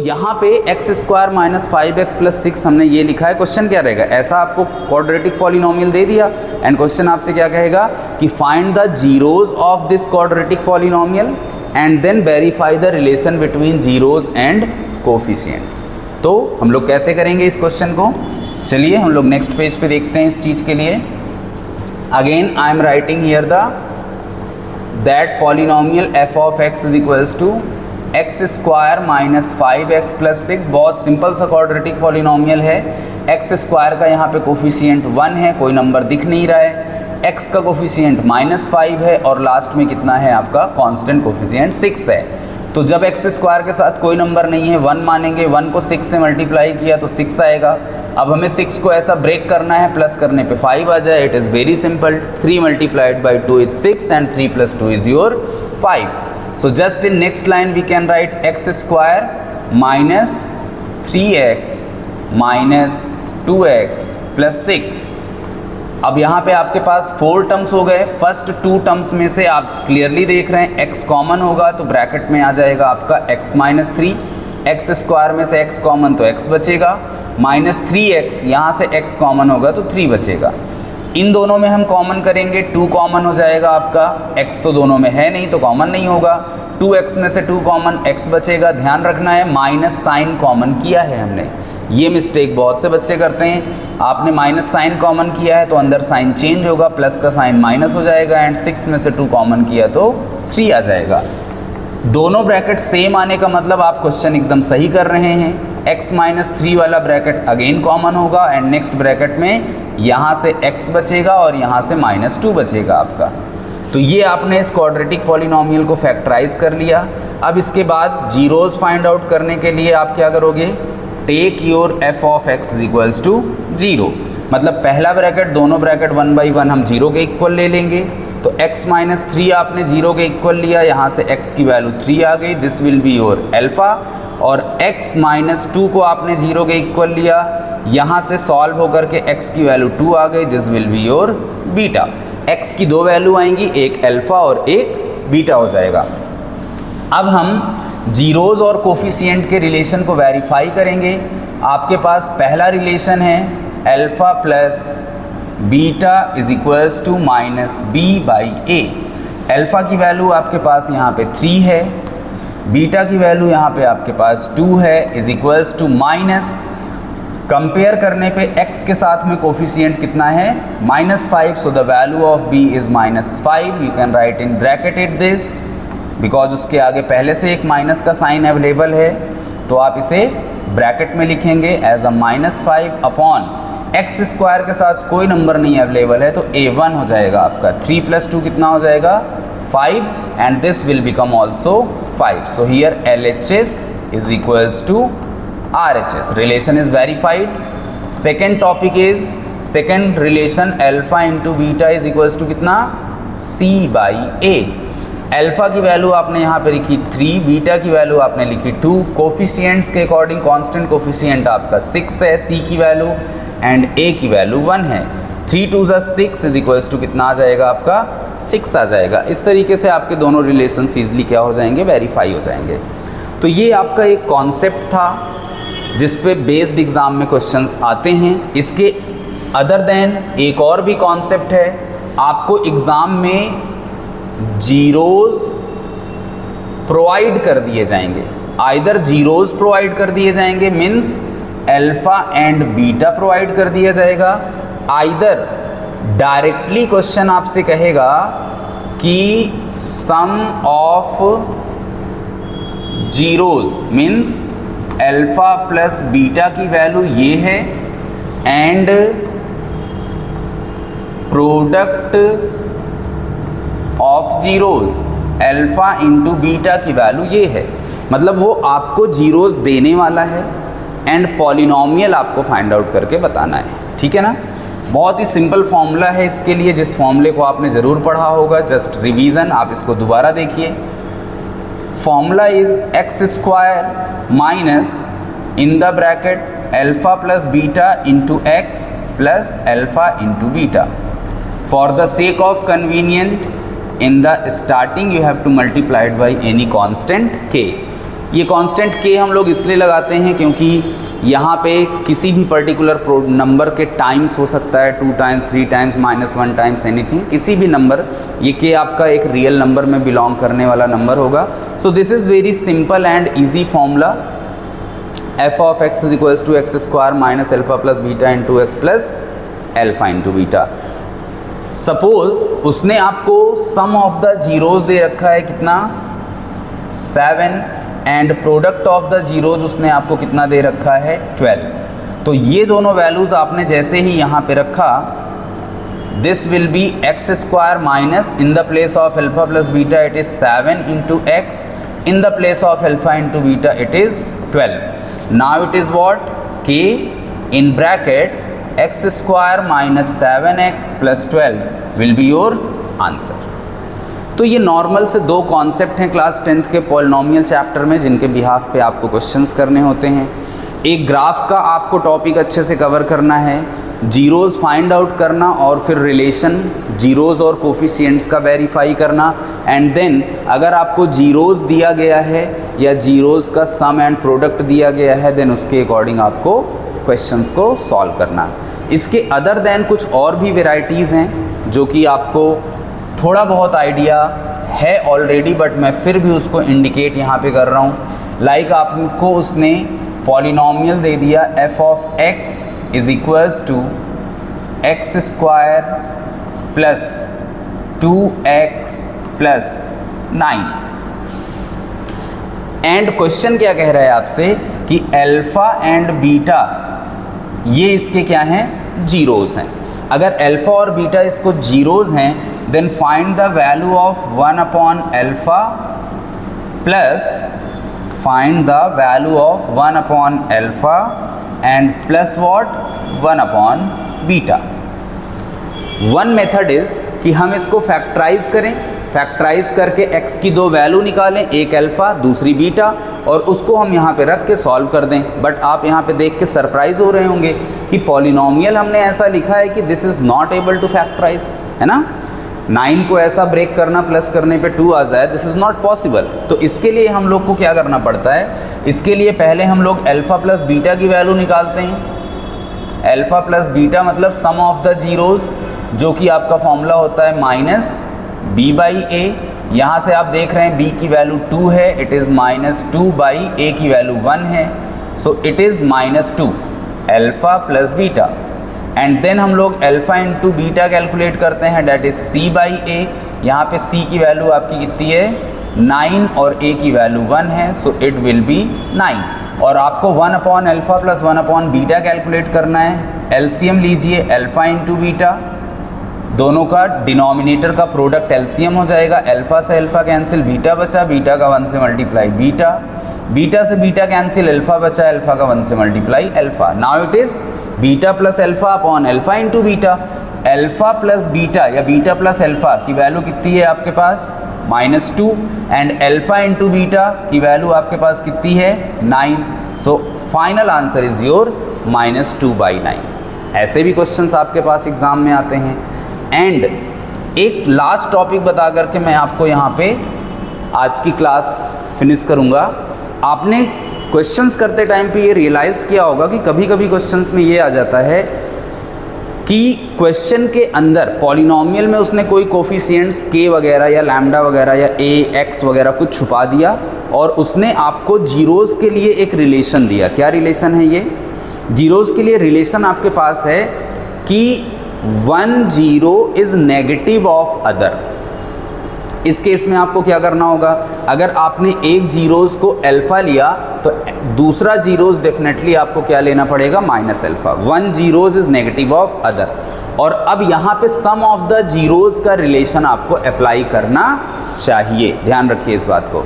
यहाँ पे x square minus 5x plus 6 हमने ये लिखा है। क्वेश्चन क्या रहेगा, ऐसा आपको क्वाड्रेटिक पॉलिनोमियल दे दिया एंड क्वेश्चन आपसे क्या कहेगा कि find the zeros of this quadratic polynomial and then verify the relation between zeros and coefficients. तो हम लोग कैसे करेंगे इस क्वेश्चन को, चलिए हम लोग नेक्स्ट पेज पे देखते हैं इस चीज़ के लिए। Again I am writing here the that polynomial F of X is equals to X square minus 5x plus 6। बहुत सिंपल सा क्वाड्रेटिक पॉलिनोमियल है। एक्स स्क्वायर का यहाँ पे कोफिशिएंट 1 है, कोई नंबर दिख नहीं रहा है। एक्स का कोफिशिएंट -5 है और लास्ट में कितना है आपका कांस्टेंट कोफिशिएंट 6 है। तो जब एक्स स्क्वायर के साथ कोई नंबर नहीं है 1 मानेंगे, 1 को 6 से मल्टीप्लाई किया तो 6 आएगा। अब हमें 6 को ऐसा ब्रेक करना है, प्लस करने पे 5 आ जाए। It is very simple, 3 multiplied by 2 is 6 and 3 plus 2 is your 5। So just in next line we can write x square minus 3x minus 2x plus 6। अब यहाँ पे आपके पास 4 टर्म्स हो गए। फर्स्ट 2 टर्म्स में से आप क्लियरली देख रहे हैं x कॉमन होगा तो ब्रैकेट में आ जाएगा आपका x माइनस 3। एक्स स्क्वायर में से x कॉमन तो x बचेगा, माइनस 3x यहाँ से x कॉमन होगा तो 3 बचेगा। इन दोनों में हम कॉमन करेंगे, 2 कॉमन हो जाएगा आपका, x तो दोनों में है नहीं तो कॉमन नहीं होगा। 2x में से 2 कॉमन, x बचेगा। ध्यान रखना है माइनस साइन कॉमन किया है हमने, ये मिस्टेक बहुत से बच्चे करते हैं। आपने माइनस साइन कॉमन किया है तो अंदर साइन चेंज होगा, प्लस का साइन माइनस हो जाएगा एंड 6 में से 2 कॉमन किया तो 3 आ जाएगा। दोनों ब्रैकेट सेम आने का मतलब आप क्वेश्चन एकदम सही कर रहे हैं। x माइनस 3 वाला ब्रैकेट अगेन कॉमन होगा एंड नेक्स्ट ब्रैकेट में यहाँ से x बचेगा और यहाँ से -2 बचेगा आपका। तो ये आपने इस क्वाड्रेटिक पॉलिनोमियल को फैक्टराइज कर लिया। अब इसके बाद जीरोज फाइंड आउट करने के लिए आप क्या करोगे, take your f of x is equals to 0। मतलब पहला ब्रैकेट, दोनों ब्रैकेट 1 बाई 1 हम 0 के इक्वल ले लेंगे। तो x माइनस 3 आपने 0 के इक्वल लिया, यहाँ से x की वैल्यू 3 आ गई, this will be your alpha. और x माइनस 2 को आपने 0 के इक्वल लिया, यहाँ से सॉल्व होकर के x की वैल्यू 2 आ गई, this will be your beta. x की 2 वैल्यू आएंगी, एक अल्फ़ा और एक बीटा हो जाएगा। अब हम जीरोज और कोफिशिएंट के रिलेशन को वेरीफाई करेंगे। आपके पास पहला रिलेशन है alpha plus beta is equals to minus B by A. Alpha की वैल्यू आपके पास यहाँ पे 3 है, बीटा की वैल्यू यहाँ पे आपके पास 2 है, is equals to minus, compare करने पे x के साथ में कोफिशिएंट कितना है -5, so the value of b is -5। You can write in bracketed this because उसके आगे पहले से एक माइनस का साइन अवेलेबल है, तो आप इसे ब्रैकेट में लिखेंगे as a -5 upon X square के साथ कोई नंबर नहीं अवेलेबल है तो a1 हो जाएगा आपका। 3 प्लस 2 कितना हो जाएगा 5 and this will become also 5। So here LHS is equals to RHS। Relation is verified. Second topic is second relation alpha into beta is equals to कितना C बाई A। अल्फा की value आपने यहाँ पे लिखी 3, beta की value आपने लिखी 2। Coefficients के अकॉर्डिंग कांस्टेंट कोफिशिएंट आपका 6 है, C की वैल्यू एंड A की वैल्यू 1 है। 3 2 6 इज इक्वल्स टू कितना आ जाएगा आपका 6 आ जाएगा। इस तरीके से आपके दोनों रिलेशन ईजिली क्या हो जाएंगे, वेरीफाई हो जाएंगे। तो ये आपका एक कॉन्सेप्ट था जिस पे बेस्ड एग्ज़ाम में क्वेश्चंस आते हैं। इसके अदर देन एक और भी कॉन्सेप्ट है, आपको एग्ज़ाम में जीरोज प्रोवाइड कर दिए जाएंगे। आइदर जीरोज प्रोवाइड कर दिए जाएंगे means alpha and beta provide कर दिया जाएगा, आइदर डायरेक्टली क्वेश्चन आपसे कहेगा कि sum of zeros means alpha plus beta की वैल्यू ये है and product of zeros alpha into beta की वैल्यू ये है। मतलब वो आपको जीरोज देने वाला है एंड पॉलिनोमियल आपको फाइंड आउट करके बताना है, ठीक है ना। बहुत ही सिंपल फॉर्मूला है इसके लिए, जिस फॉर्मूले को आपने ज़रूर पढ़ा होगा, जस्ट रिवीजन, आप इसको दोबारा देखिए। Formula is x square minus in the bracket alpha plus beta into X plus alpha into beta. For the sake of convenient in the starting you have to multiply it by any constant k। ये constant k हम लोग इसलिए लगाते हैं क्योंकि यहाँ पे किसी भी पर्टिकुलर नंबर के टाइम्स हो सकता है, 2 टाइम्स, 3 टाइम्स, -1 टाइम्स, एनीथिंग, किसी भी नंबर, ये k आपका एक रियल नंबर में बिलोंग करने वाला नंबर होगा। So this is very simple and easy formula, f of x is equals to X square minus alpha plus beta into X plus alpha into beta. Suppose उसने आपको sum of the zeros दे रखा है कितना, 7, and product of the zeros उसने आपको कितना दे रखा है, 12। तो ये दोनों वैल्यूज़ आपने जैसे ही यहाँ पे रखा, this will be x square minus in the place of alpha plus beta it is 7 into x, in the place of alpha into beta it is 12। Now it is what, k in bracket x square minus 7x plus 12 will be your answer. तो ये normal से दो concept हैं class 10th के polynomial chapter में जिनके behalf पे आपको क्वेश्चंस करने होते हैं। एक ग्राफ का आपको टॉपिक अच्छे से कवर करना है, जीरोज़ फाइंड आउट करना और फिर रिलेशन जीरोज़ और कोफिशिएंट्स का वेरीफाई करना, एंड देन अगर आपको जीरोज़ दिया गया है या जीरोज़ का सम एंड प्रोडक्ट दिया गया है देन उसके अकॉर्डिंग आपको क्वेश्चंस को सॉल्व करना। इसके अदर देन कुछ और भी वेराइटीज़ हैं जो कि आपको थोड़ा बहुत आइडिया है ऑलरेडी, बट मैं फिर भी उसको इंडिकेट यहाँ पे कर रहा हूँ। लाइक आपको उसने पॉलिनोमियल दे दिया f of x is equals to X square plus 2x plus 9, and question क्या कह रहा है आपसे कि अल्फ़ा एंड बीटा ये इसके क्या हैं, जीरोज़ हैं। अगर अल्फ़ा और बीटा इसको जीरोज़ हैं then find the value of 1 upon alpha plus find the value of 1 upon alpha and plus what 1 upon beta. One method is कि हम इसको फैक्टराइज करें, फैक्टराइज करके x की दो वैल्यू निकालें, एक अल्फ़ा दूसरी बीटा, और उसको हम यहाँ पे रख के सॉल्व कर दें। बट आप यहाँ पे देख के सरप्राइज हो रहे होंगे कि पॉलिनोमियल हमने ऐसा लिखा है कि this is not able to factorise, है ना। 9 को ऐसा ब्रेक करना, प्लस करने पे 2 आ जाए, दिस इज़ नॉट पॉसिबल। तो इसके लिए हम लोग को क्या करना पड़ता है, इसके लिए पहले हम लोग अल्फ़ा प्लस बीटा की वैल्यू निकालते हैं। अल्फ़ा प्लस बीटा मतलब सम ऑफ द जीरोज़, जो कि आपका फॉर्मूला होता है माइनस b बाई ए। यहाँ से आप देख रहे हैं b की वैल्यू 2 है, it is minus 2 by a की वैल्यू 1 है, so it is -2 alpha plus beta. And then हम लोग अल्फ़ा इंटू बीटा कैलकुलेट करते हैं, that is c by a. यहाँ पे c की वैल्यू आपकी कितनी है, 9, और a की वैल्यू 1 है, सो इट विल बी 9। और आपको 1 upon alpha plus 1 upon beta calculate करना है। एलसीएम लीजिए, अल्फ़ा इंटू बीटा, दोनों का डिनोमिनेटर का प्रोडक्ट एलसीएम हो जाएगा। अल्फ़ा से अल्फ़ा कैंसिल, बीटा बचा, बीटा का 1 से मल्टीप्लाई बीटा, बीटा से बीटा कैंसिल, अल्फ़ा बचा, अल्फ़ा का 1 से multiply alpha. Now it is beta plus alpha upon alpha into beta. Alpha plus beta या बीटा प्लस अल्फ़ा की वैल्यू कितनी है आपके पास, -2, एंड अल्फ़ा इंटू बीटा की वैल्यू आपके पास कितनी है, 9। So final answer is your -2/9। ऐसे भी क्वेश्चंस आपके पास एग्ज़ाम में आते हैं। एंड एक लास्ट टॉपिक बता करके मैं आपको यहाँ पे आज की क्लास फिनिश करूँगा। आपने क्वेश्चंस करते टाइम पे ये रियलाइज़ किया होगा कि कभी कभी क्वेश्चंस में ये आ जाता है कि क्वेश्चन के अंदर पॉलिनोमियल में उसने कोई कोफिशिएंट्स k वगैरह या लैम्डा वगैरह या a x वगैरह कुछ छुपा दिया, और उसने आपको जीरोज़ के लिए एक रिलेशन दिया। क्या रिलेशन है ये, जीरोज़ के लिए रिलेशन आपके पास है कि 1 0 इज़ नेगेटिव ऑफ अदर। इस केस में आपको क्या करना होगा, अगर आपने एक जीरोज़ को अल्फ़ा लिया तो दूसरा जीरोज़ डेफिनेटली आपको क्या लेना पड़ेगा, minus alpha. 1 zeros is negative of other. और अब यहाँ पे सम ऑफ द जीरोज़ का रिलेशन आपको अप्लाई करना चाहिए, ध्यान रखिए इस बात को।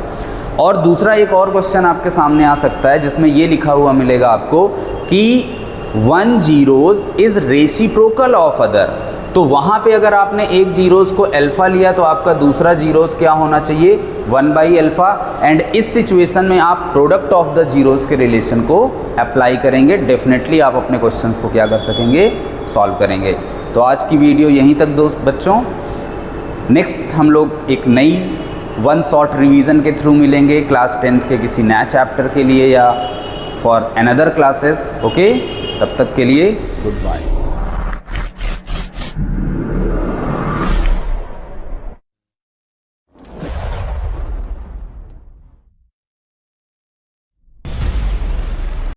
और दूसरा एक और क्वेश्चन आपके सामने आ सकता है जिसमें ये लिखा हुआ मिलेगा आपको कि 1 zeros is reciprocal of other. तो वहाँ पे अगर आपने एक जीरोज़ को अल्फ़ा लिया तो आपका दूसरा जीरोज़ क्या होना चाहिए, 1/अल्फ़ा। एंड इस सिचुएशन में आप प्रोडक्ट ऑफ द जीरोज़ के रिलेशन को अप्लाई करेंगे, डेफिनेटली आप अपने क्वेश्चंस को क्या कर सकेंगे, सॉल्व करेंगे। तो आज की वीडियो यहीं तक दोस्त बच्चों, नेक्स्ट हम लोग एक नई वन शॉर्ट रिवीजन के थ्रू मिलेंगे क्लास 10th के किसी नया चैप्टर के लिए या फॉर अनदर क्लासेस। ओके, तब तक के लिए गुड बाय।